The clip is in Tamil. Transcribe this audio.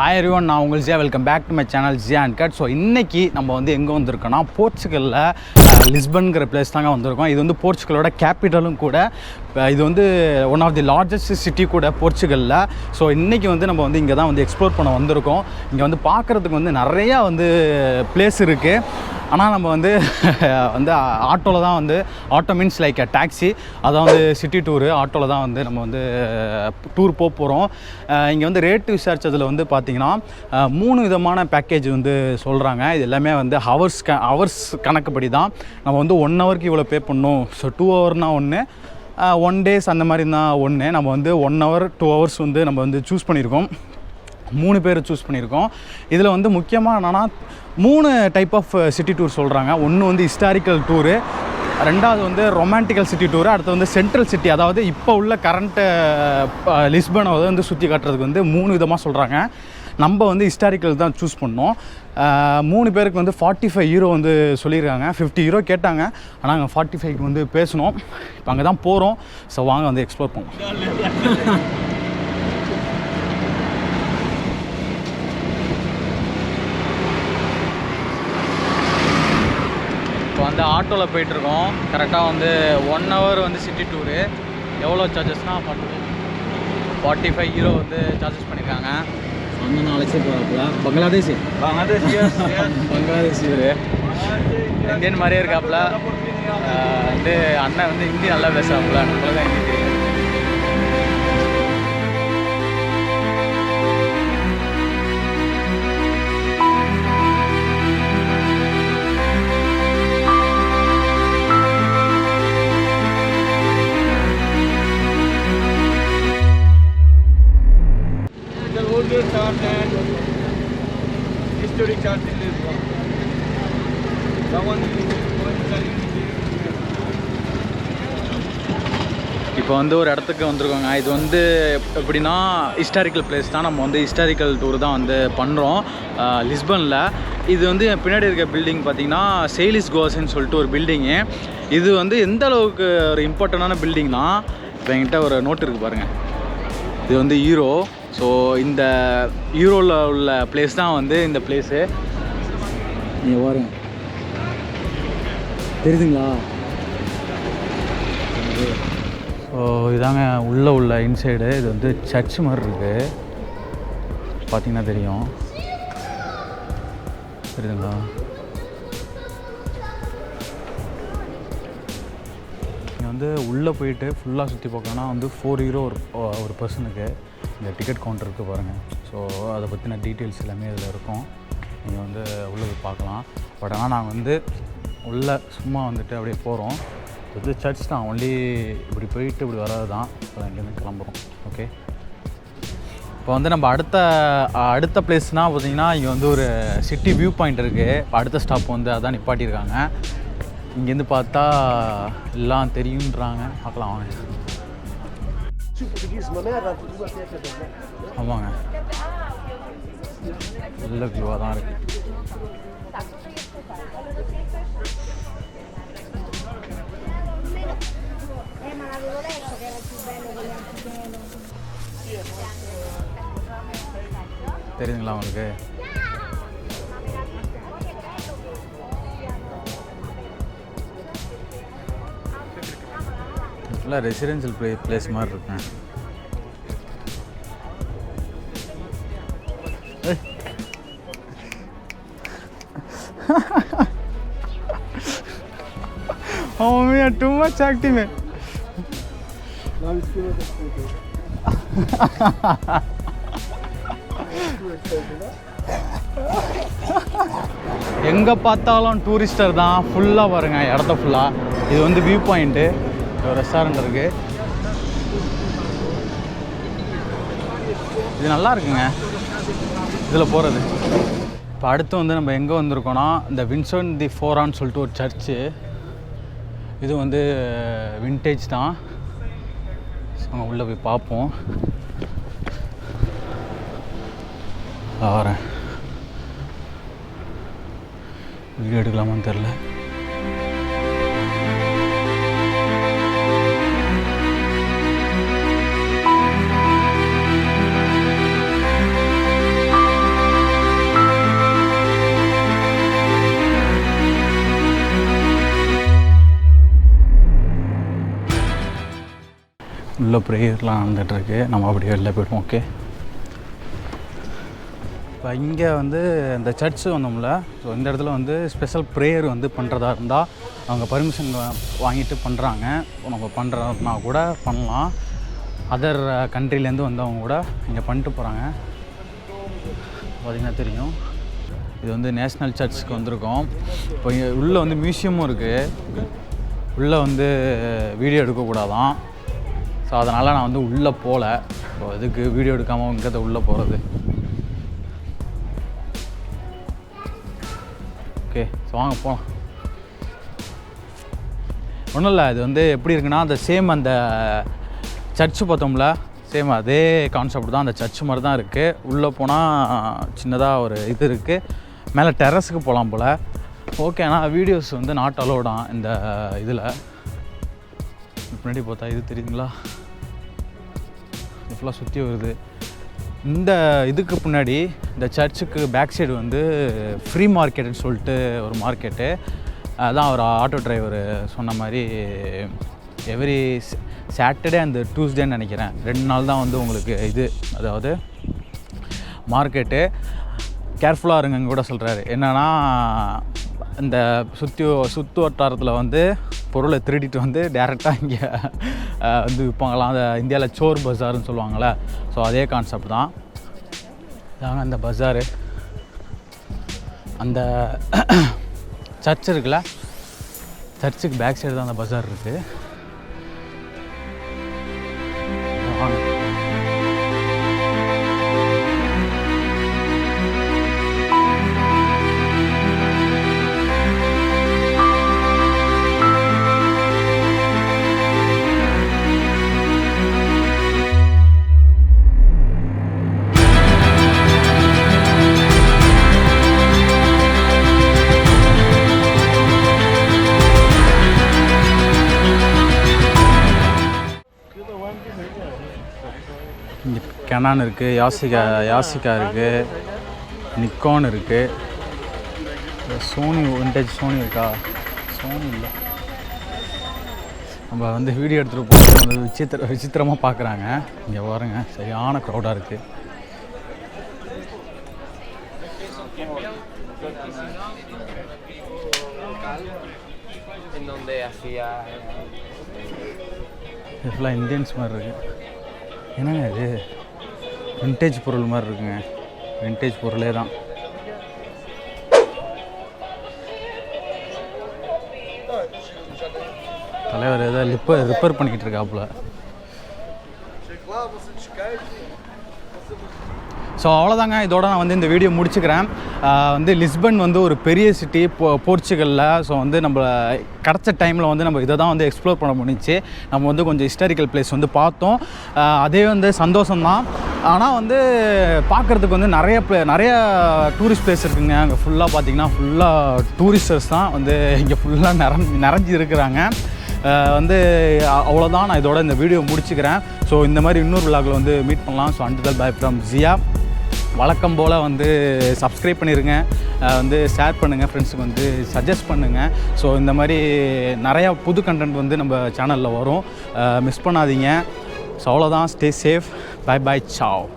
ஹாய் எவ்ரிவன், நான் உங்கள் Zia. Welcome back to my channel Zia Uncut. So இன்றைக்கி நம்ம வந்து எங்கே வந்திருக்கோன்னா போர்ச்சுகலில் லிஸ்பன்கிற பிளேஸ் தாங்க வந்திருக்கோம். இது வந்து போர்ச்சுகலோட கேபிட்டலும் கூட. இது வந்து one of the largest city கூட போர்ச்சுகலில். ஸோ இன்றைக்கி வந்து நம்ம வந்து இங்கே தான் வந்து எக்ஸ்ப்ளோர் பண்ண வந்திருக்கோம். இங்கே வந்து பார்க்குறதுக்கு வந்து நிறையா வந்து பிளேஸ் இருக்குது. ஆனால் நம்ம வந்து ஆட்டோவில் தான் வந்து ஆட்டோ மீன்ஸ் லைக் டாக்ஸி, அதான் வந்து சிட்டி டூரு. ஆட்டோவில் தான் வந்து நம்ம வந்து டூர் போகிறோம். இங்கே வந்து ரேட்டு விசாரித்ததில் வந்து பார்த்திங்கன்னா 3 விதமான பேக்கேஜ் வந்து சொல்கிறாங்க. இது எல்லாமே வந்து ஹவர்ஸ் கணக்குப்படி தான். நம்ம வந்து 1 ஹவருக்கு இவ்வளோ பே பண்ணணும். ஸோ 2 ஹவர்னால் ஒன்று, 1 டேஸ் அந்த மாதிரி தான் ஒன்று. நம்ம வந்து 1 ஹவர் 2 ஹவர்ஸ் வந்து நம்ம வந்து சூஸ் பண்ணியிருக்கோம். 3 பேர் சூஸ் பண்ணியிருக்கோம். இதில் வந்து முக்கியமாக என்னென்னா 3 டைப் ஆஃப் சிட்டி டூர் சொல்கிறாங்க. ஒன்று வந்து ஹிஸ்டாரிக்கல் டூரு, ரெண்டாவது வந்து ரொமான்டிக்கல் சிட்டி டூரு, அடுத்து வந்து சென்ட்ரல் சிட்டி, அதாவது இப்போ உள்ள கரண்ட்டு லிஸ்பனை வந்து சுற்றி காட்டுறதுக்கு வந்து 3 விதமாக சொல்கிறாங்க. நம்ம வந்து ஹிஸ்டாரிக்கல் தான் சூஸ் பண்ணோம். 3 பேருக்கு வந்து 45 யூரோ வந்து சொல்லியிருக்காங்க. 50 யூரோ கேட்டாங்க, ஆனால் நாங்கள் 45க்கு வந்து பேசணும். இப்போ அங்கே தான் போகிறோம். ஸோ வாங்க வந்து எக்ஸ்ப்ளோர் பண்ணுவோம். வந்து ஆட்டோவில் போயிட்டுருக்கோம். கரெக்டாக வந்து 1 ஹவர் வந்து சிட்டி டூரு. எவ்வளோ சார்ஜஸ்னால் 45 யூரோ வந்து சார்ஜஸ் பண்ணியிருக்காங்க. அண்ணன் நாளைக்கு போகிறாப்புல. பங்களாதேஷ் இவர் இந்தியன் மாதிரியே இருக்காப்புல. வந்து அண்ணன் வந்து ஹிந்தி நல்லா பேசுகிறாப்புல. நம்மள தான் ஹிந்தி தெரியும். இப்போ வந்து ஒரு இடத்துக்கு வந்திருக்கோங்க. இது வந்து எப்படின்னா ஹிஸ்டாரிக்கல் பிளேஸ் தான். நம்ம வந்து ஹிஸ்டாரிக்கல் டூர் தான் வந்து பண்ணுறோம் லிஸ்பனில். இது வந்து பின்னாடி இருக்க பில்டிங் பார்த்திங்கன்னா செயிலிஸ் கோஸ்ன்னு சொல்லிட்டு ஒரு பில்டிங்கு. இது வந்து எந்த அளவுக்கு ஒரு இம்பார்ட்டண்டான பில்டிங்னா, இப்போ என்கிட்ட ஒரு நோட் இருக்குது பாருங்கள். இது வந்து யூரோ. ஸோ இந்த யூரோவில் உள்ள பிளேஸ் தான் வந்து இந்த பிளேஸு. நீங்கள் பாருங்க, தெரியுதுங்களா? ஸோ இதாங்க உள்ளே உள்ள இன்சைடு. இது வந்து சர்ச் மாதிரி இருக்குது, பார்த்தீங்கன்னா தெரியும். தெரியுதுங்களா? நீங்கள் வந்து உள்ளே போயிட்டு ஃபுல்லாக சுற்றி பார்க்கணுன்னா வந்து 4 யூரோ ஒரு பர்சனுக்கு. இந்த டிக்கெட் கவுண்டர் இருக்குது பாருங்கள். ஸோ அதை பற்றின டீட்டெயில்ஸ் எல்லாமே இதில் இருக்கும். நீங்கள் வந்து உள்ளே போய் பார்க்கலாம். பட் ஆனால் நாங்கள் வந்து உள்ளே சும்மா வந்துட்டு அப்படியே போகிறோம். இது சர்ச் தான். ஒன்லி இப்படி போயிட்டு இப்படி வர்றது தான். இப்போ இங்கேருந்து கிளம்புறோம். ஓகே, இப்போ வந்து நம்ம அடுத்த பிளேஸ்னால் பார்த்திங்கன்னா இங்கே வந்து ஒரு சிட்டி வியூ பாயிண்ட் இருக்குது. இப்போ அடுத்த ஸ்டாப் வந்து அதான் நிப்பாட்டியிருக்காங்க. இங்கேருந்து பார்த்தா எல்லாம் தெரியுன்றாங்க. பார்க்கலாம் வாங்க. ஆமாங்க, நல்ல வியூவாக தான் இருக்குது. தெரியுதுங்களா உங்களுக்கு? ஃபுல்லாக ரெசிடென்ஷியல் பிளேஸ் மாதிரி இருக்குங்க. Oh man, too much active. எங்கே பார்த்தாலும் டூரிஸ்டர் தான் ஃபுல்லாக பாருங்க. இடத்த ஃபுல்லாக இது வந்து வியூ பாயிண்ட்டு. ஒரு ரெஸ்டாரண்ட் இருக்குது. இது நல்லா இருக்குங்க இதில் போகிறது. இப்போ அடுத்து வந்து நம்ம எங்கே வந்திருக்கோன்னா இந்த வின்சென்ட் தி ஃபோரான்னு சொல்லிட்டு ஒரு சர்ச்சு. இது வந்து வின்டேஜ் தான். நம்ம உள்ளே போய் பார்ப்போம். வரேன், வீடியோ எடுக்கலாமான்னு தெரில. உள்ள ப்ரேயர்லாம் நடந்துகிட்ருக்கு. நம்ம அப்படியே வெளில போய்டுவோம். ஓகே, இப்போ இங்கே வந்து இந்த சர்ச்சு வந்தோம்ல, ஸோ இந்த இடத்துல வந்து ஸ்பெஷல் ப்ரேயர் வந்து பண்ணுறதா இருந்தால் அவங்க பர்மிஷன் வாங்கிட்டு பண்ணுறாங்க. நம்ம பண்ணுறதுனா கூட பண்ணலாம். அதர் கண்ட்ரிலேருந்து வந்தவங்க கூட இங்கே பண்ணிட்டு போகிறாங்க. பார்த்திங்கன்னா தெரியும், இது வந்து நேஷ்னல் சர்ச்சுக்கு வந்திருக்கோம். இப்போ இங்கே உள்ளே வந்து மியூசியமும் இருக்குது. உள்ளே வந்து வீடியோ எடுக்கக்கூடாதான். ஸோ அதனால் நான் வந்து உள்ளே போகல. ஸோ இதுக்கு வீடியோ எடுக்காமல் இங்கே உள்ளே போகிறது. ஓகே, ஸோ வாங்க போகலாம். ஒன்றும் இல்லை, இது வந்து எப்படி இருக்குன்னா, அந்த சேம் அந்த சர்ச்சு பார்த்தோம்ல, சேம் அதே கான்செப்ட் தான். அந்த சர்ச் மாதிரி தான் இருக்குது. உள்ளே போனால் சின்னதாக ஒரு இது இருக்குது. மேலே டெரஸுக்கு போகலாம் போல். ஓகே, ஆனால் வீடியோஸ் வந்து நாட் அலோடான் இந்த இதில். முன்னாடி பார்த்தா இது தெரியுங்களா, இது ஃபுல்லாக சுற்றி வருது. இந்த இதுக்கு முன்னாடி இந்த சர்ச்சுக்கு பேக் சைடு வந்து ஃப்ரீ மார்க்கெட்டுன்னு சொல்லிட்டு ஒரு மார்க்கெட்டு. அதான் ஒரு ஆட்டோ டிரைவர் சொன்ன மாதிரி எவ்ரி சாட்டர்டே அண்ட் டியூஸ்டேன்னு நினைக்கிறேன், 2 நாள் தான் வந்து உங்களுக்கு இது, அதாவது மார்க்கெட்டு. கேர்ஃபுல்லாக இருங்கன்னு கூட சொல்கிறாரு. என்னென்னா, இந்த சுற்று வட்டாரத்தில் வந்து பொருளை திருடிட்டு வந்து டேரெக்டாக இங்கே வந்து விற்பாங்களாம். அந்த இந்தியாவில் சோர் பஜாருன்னு சொல்லுவாங்கள்ல, ஸோ அதே கான்செப்ட் தான். இதாங்க அந்த பஜாரு. அந்த சர்ச் இருக்குல்ல, சர்ச்சுக்கு பேக் சைடு தான் அந்த பஜார் இருக்குது. இங்கே கெனான் இருக்குது, யாசிகா இருக்குது, நிக்கான் இருக்குது, சோனி விண்டேஜ் சோனி இருக்கா, சோனி இல்லை. நம்ம வந்து வீடியோ எடுத்துகிட்டு போகிறது வந்து விசித்திரமாக பார்க்குறாங்க. இங்கே பாருங்க, சரியான க்ரௌடாக இருக்குது. இது ஃபுல்லாக இந்தியன்ஸ் மாதிரி இருக்குது. என்னங்க இது விண்டேஜ் பொருள் மாதிரி இருக்குங்க. விண்டேஜ் பொருளே தான். தலைவர் ஏதோ ரிப்பேர் பண்ணிக்கிட்டு இருக்காப்புல. ஸோ அவ்வளோதாங்க, இதோட நான் வந்து இந்த வீடியோ முடிச்சுக்கிறேன். வந்து லிஸ்பன் வந்து ஒரு பெரிய சிட்டி போர்ச்சுகலில். ஸோ வந்து நம்ம கிடச்ச டைமில் வந்து நம்ம இதை தான் வந்து எக்ஸ்ப்ளோர் பண்ண முடிஞ்சிச்சு. நம்ம வந்து கொஞ்சம் ஹிஸ்டாரிக்கல் பிளேஸ் வந்து பார்த்தோம். அதே வந்து சந்தோஷம்தான். ஆனால் வந்து பார்க்குறதுக்கு வந்து நிறைய டூரிஸ்ட் பிளேஸ் இருக்குங்க. அங்கே ஃபுல்லாக பார்த்திங்கன்னா ஃபுல்லாக டூரிஸ்டர்ஸ் தான் வந்து இங்கே ஃபுல்லாக நிறைஞ்சி இருக்கிறாங்க. வந்து அவ்வளோதான், நான் இதோட இந்த வீடியோ முடிச்சுக்கிறேன். ஸோ இந்த மாதிரி இன்னொரு விலாகில் வந்து மீட் பண்ணலாம். ஸோ until bye from ஜியா. வழக்கம் போல் வந்து சப்ஸ்கிரைப் பண்ணிடுங்க, வந்து ஷேர் பண்ணுங்கள், ஃப்ரெண்ட்ஸுக்கு வந்து சஜஸ்ட் பண்ணுங்கள். ஸோ இந்த மாதிரி நிறையா புது கண்டென்ட் வந்து நம்ம சேனலில் வரும், மிஸ் பண்ணாதீங்க. ஸோ அவ்வளோதான், stay safe, bye bye, Zhao.